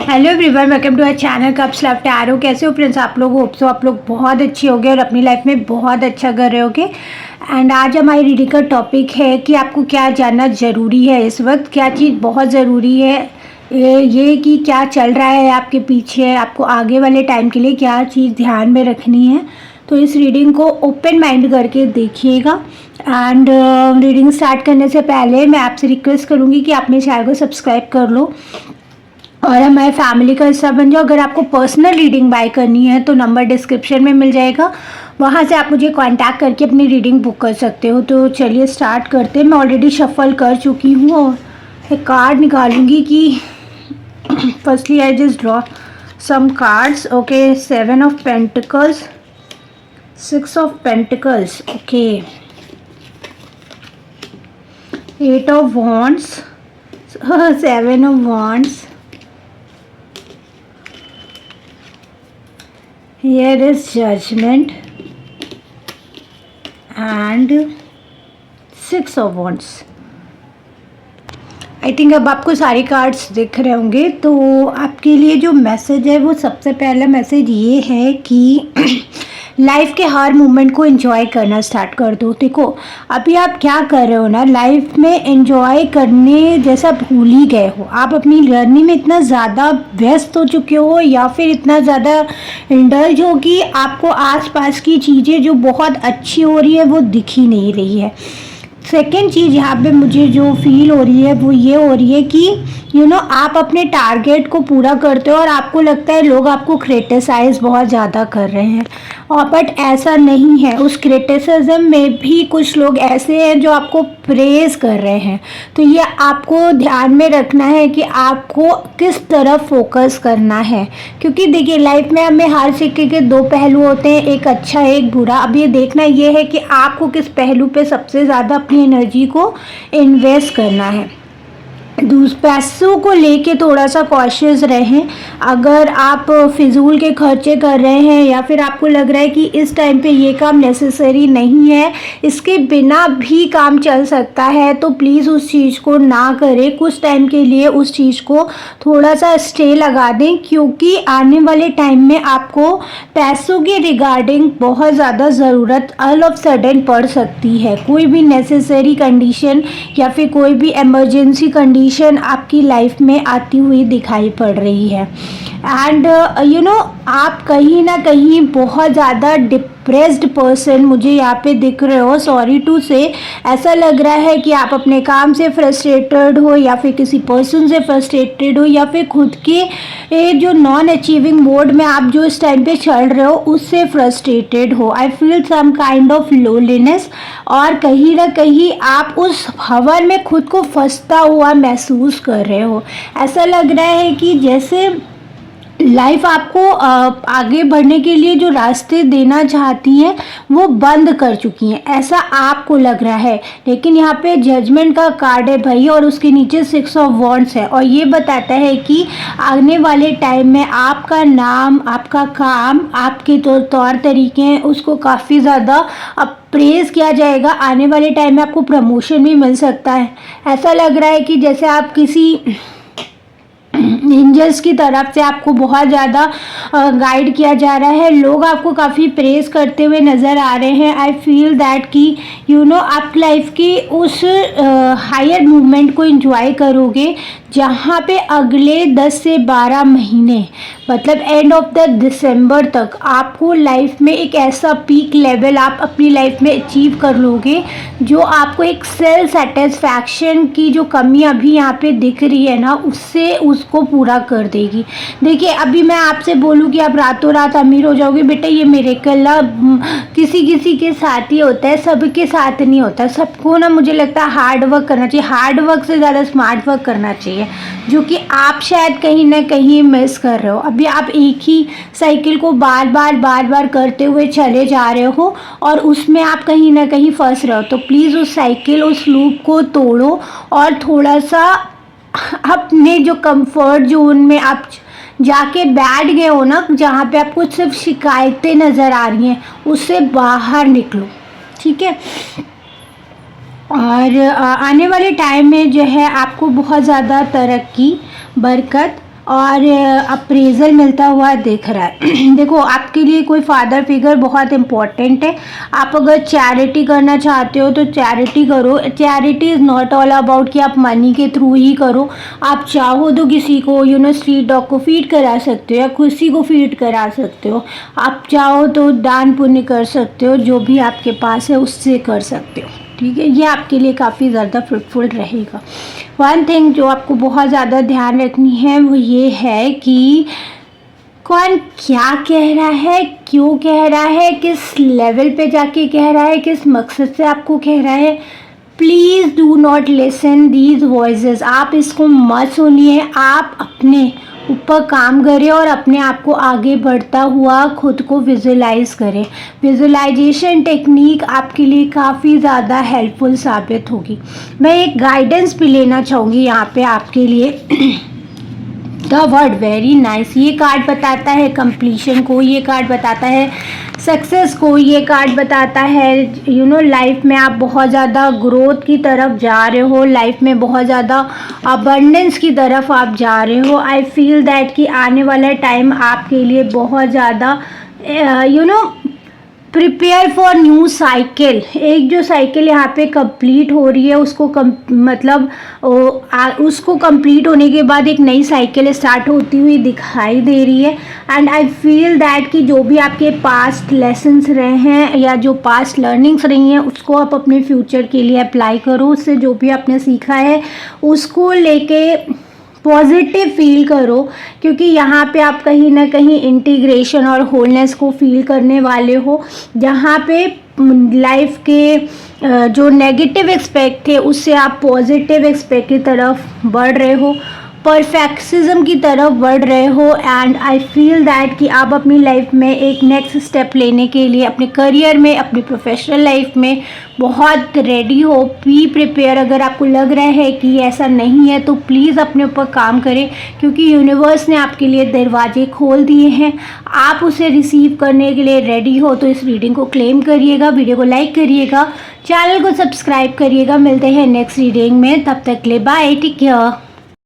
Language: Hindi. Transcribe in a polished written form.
Hello everyone, welcome to our channel cups love tarot. कैसे हो फ्रेंड्स आप लोग? होप सो आप लोग बहुत अच्छे होगे और अपनी लाइफ में बहुत अच्छा कर रहे होगे। एंड आज हमारी रीडिंग का टॉपिक है कि आपको क्या जानना ज़रूरी है इस वक्त, क्या चीज़ बहुत ज़रूरी है। ये कि क्या चल रहा है आपके पीछे, आपको आगे वाले टाइम के लिए क्या चीज़ ध्यान में रखनी है। तो इस रीडिंग को ओपन माइंड करके देखिएगा। एंड रीडिंग स्टार्ट करने से पहले मैं आपसे रिक्वेस्ट करूँगी कि आप मेरे चैनल को सब्सक्राइब कर लो और हमारे फैमिली का हिस्सा बन जाओ। अगर आपको पर्सनल रीडिंग बाय करनी है तो नंबर डिस्क्रिप्शन में मिल जाएगा, वहाँ से आप मुझे कांटेक्ट करके अपनी रीडिंग बुक कर सकते हो। तो चलिए स्टार्ट करते हैं। मैं ऑलरेडी शफल कर चुकी हूँ और एक कार्ड निकालूंगी कि firstly I just draw some cards. Okay, 7 of pentacles, 6 of pentacles, okay, 8 of wands, 7 of wands, here is judgment and 6 of wands। I think अब आपको सारे कार्ड्स दिख रहे होंगे। तो आपके लिए जो मैसेज है वो सबसे पहला मैसेज ये है कि लाइफ के हर मोमेंट को एंजॉय करना स्टार्ट कर दो। देखो अभी आप क्या कर रहे हो ना, लाइफ में एंजॉय करने जैसा भूल ही गए हो। आप अपनी लर्निंग में इतना ज़्यादा व्यस्त हो चुके हो या फिर इतना ज़्यादा इंडल्ज हो कि आपको आसपास की चीज़ें जो बहुत अच्छी हो रही है वो दिख ही नहीं रही है। सेकेंड चीज़ यहाँ पे मुझे जो फील हो रही है वो ये हो रही है कि आप अपने टारगेट को पूरा करते हो और आपको लगता है लोग आपको क्रिटिसाइज़ बहुत ज़्यादा कर रहे हैं, और बट ऐसा नहीं है। उस क्रिटिसिज्म में भी कुछ लोग ऐसे हैं जो आपको प्रेज कर रहे हैं। तो ये आपको ध्यान में रखना है कि आपको किस तरफ फोकस करना है, क्योंकि देखिए लाइफ में हमें हर सिक्के के दो पहलू होते हैं, एक अच्छा एक बुरा। अब ये देखना ये है कि आपको किस पहलू पे सबसे ज़्यादा अपनी एनर्जी को इन्वेस्ट करना है। पैसों को लेके थोड़ा सा कॉशियस रहें। अगर आप फिजूल के खर्चे कर रहे हैं या फिर आपको लग रहा है कि इस टाइम पे ये काम नेसेसरी नहीं है, इसके बिना भी काम चल सकता है, तो प्लीज़ उस चीज़ को ना करें। कुछ टाइम के लिए उस चीज़ को थोड़ा सा स्टे लगा दें, क्योंकि आने वाले टाइम में आपको पैसों के रिगार्डिंग बहुत ज़्यादा ज़रूरत ऑल ऑफ सडन पड़ सकती है। कोई भी नेसेसरी कंडीशन या फिर कोई भी इमरजेंसी कंडीशन आपकी लाइफ में आती हुई दिखाई पड़ रही है। एंड आप कहीं ना कहीं बहुत ज़्यादा डिप्रेस्ड पर्सन मुझे यहाँ पे दिख रहे हो। सॉरी टू से, ऐसा लग रहा है कि आप अपने काम से फ्रस्ट्रेटेड हो या फिर किसी पर्सन से फ्रस्ट्रेटेड हो या फिर खुद के जो नॉन अचीविंग मोड में आप जो इस टाइम पे चल रहे हो उससे फ्रस्ट्रेटेड हो। I feel some kind of loneliness, और कहीं ना कहीं आप उस हवा में खुद को फंसता हुआ महसूस कर रहे हो। ऐसा लग रहा है कि जैसे लाइफ आपको आगे बढ़ने के लिए जो रास्ते देना चाहती हैं वो बंद कर चुकी हैं, ऐसा आपको लग रहा है। लेकिन यहाँ पे जजमेंट का कार्ड है भाई, और उसके नीचे 6 ऑफ वॉन्ड्स है, और ये बताता है कि आने वाले टाइम में आपका नाम, आपका काम, आपके तौर तरीके हैं उसको काफ़ी ज़्यादा प्रेज़ किया जाएगा। आने वाले टाइम में आपको प्रमोशन भी मिल सकता है। ऐसा लग रहा है कि जैसे आप किसी एंजल्स की तरफ से आपको बहुत ज़्यादा गाइड किया जा रहा है। लोग आपको काफ़ी प्रेज़ करते हुए नज़र आ रहे हैं। आई फील दैट कि आप लाइफ की उस हायर मूवमेंट को एंजॉय करोगे जहाँ पे अगले 10 से 12 महीने, मतलब एंड ऑफ द दिसंबर तक आपको लाइफ में एक ऐसा पीक लेवल आप अपनी लाइफ में अचीव कर लोगे जो आपको एक सेल्फ सेटिस्फैक्शन की जो कमी अभी यहाँ पे दिख रही है ना, उससे उसको पूरा कर देगी। देखिए अभी मैं आपसे बोलूँ कि आप रातों रात अमीर हो जाओगे, बेटा ये मिरेकल किसी किसी के साथ ही होता है, सबके साथ नहीं होता। सबको ना मुझे लगता है हार्ड वर्क करना चाहिए, हार्ड वर्क से ज़्यादा स्मार्ट वर्क करना चाहिए, जो कि आप शायद कहीं ना कहीं मिस कर रहे हो। अभी आप एक ही साइकिल को बार बार करते हुए चले जा रहे हो और उसमें आप कहीं ना कहीं फंस रहे हो। तो प्लीज़ उस साइकिल, उस लूप को तोड़ो और थोड़ा सा अपने जो कंफर्ट जोन में आप जाके बैठ गए हो ना, जहाँ पे आपको सिर्फ शिकायतें नज़र आ रही हैं, उससे बाहर निकलो, ठीक है। और आने वाले टाइम में जो है आपको बहुत ज़्यादा तरक्की, बरकत और अप्रेजल मिलता हुआ दिख रहा है। देखो आपके लिए कोई फादर फिगर बहुत इम्पोर्टेंट है। आप अगर चैरिटी करना चाहते हो तो चैरिटी करो। Charity is not all about कि आप मनी के थ्रू ही करो। आप चाहो तो किसी को स्ट्रीट डॉग को फीड करा सकते हो या किसी को फीड करा सकते हो। आप चाहो तो दान पुण्य कर सकते हो, जो भी आपके पास है उससे कर सकते हो। ठीक है, ये आपके लिए काफ़ी ज़्यादा फ्रूटफुल रहेगा। वन थिंग जो आपको बहुत ज़्यादा ध्यान रखनी है वो ये है कि कौन क्या कह रहा है, क्यों कह रहा है, किस लेवल पे जाके कह रहा है, किस मकसद से आपको कह रहा है। Please do not listen these voices. आप इसको मत सुनिए। आप अपने ऊपर काम करें और अपने आप को आगे बढ़ता हुआ खुद को विजुलाइज करें। विजुलाइजेशन टेक्निक आपके लिए काफ़ी ज़्यादा हेल्पफुल साबित होगी। मैं एक गाइडेंस भी लेना चाहूँगी यहाँ पे आपके लिए। The word very nice. ये कार्ड बताता है कंप्लीशन को, ये कार्ड बताता है सक्सेस को, ये कार्ड बताता है लाइफ में आप बहुत ज़्यादा ग्रोथ की तरफ जा रहे हो, लाइफ में बहुत ज़्यादा अबंडेंस की तरफ आप जा रहे हो। आई फील दैट कि आने वाला टाइम आपके लिए बहुत ज़्यादा प्रिपेयर फॉर न्यू साइकिल। एक जो साइकिल यहाँ पे कंप्लीट हो रही है उसको उसको कंप्लीट होने के बाद एक नई साइकिल स्टार्ट होती हुई दिखाई दे रही है। एंड आई फील दैट कि जो भी आपके पास्ट लेसन्स रहे हैं या जो पास्ट लर्निंग्स रही हैं उसको आप अपने फ्यूचर के लिए अप्लाई करो। उससे जो भी आपने सीखा है उसको लेके पॉजिटिव फील करो, क्योंकि यहाँ पे आप कहीं ना कहीं इंटीग्रेशन और होलनेस को फील करने वाले हो। जहाँ पे लाइफ के जो नेगेटिव एस्पेक्ट थे उससे आप पॉजिटिव एस्पेक्ट की तरफ बढ़ रहे हो, परफेक्शनिज्म की तरफ बढ़ रहे हो। एंड आई फील दैट कि आप अपनी लाइफ में एक नेक्स्ट स्टेप लेने के लिए अपने करियर में, अपनी प्रोफेशनल लाइफ में बहुत रेडी हो। Be prepare. अगर आपको लग रहा है कि ऐसा नहीं है तो प्लीज़ अपने ऊपर काम करें, क्योंकि यूनिवर्स ने आपके लिए दरवाजे खोल दिए हैं। आप उसे रिसीव करने के लिए रेडी हो तो इस रीडिंग को क्लेम करिएगा, वीडियो को लाइक करिएगा, चैनल को सब्सक्राइब करिएगा। मिलते हैं नेक्स्ट रीडिंग में, तब तक के लिए बाय, टेक केयर।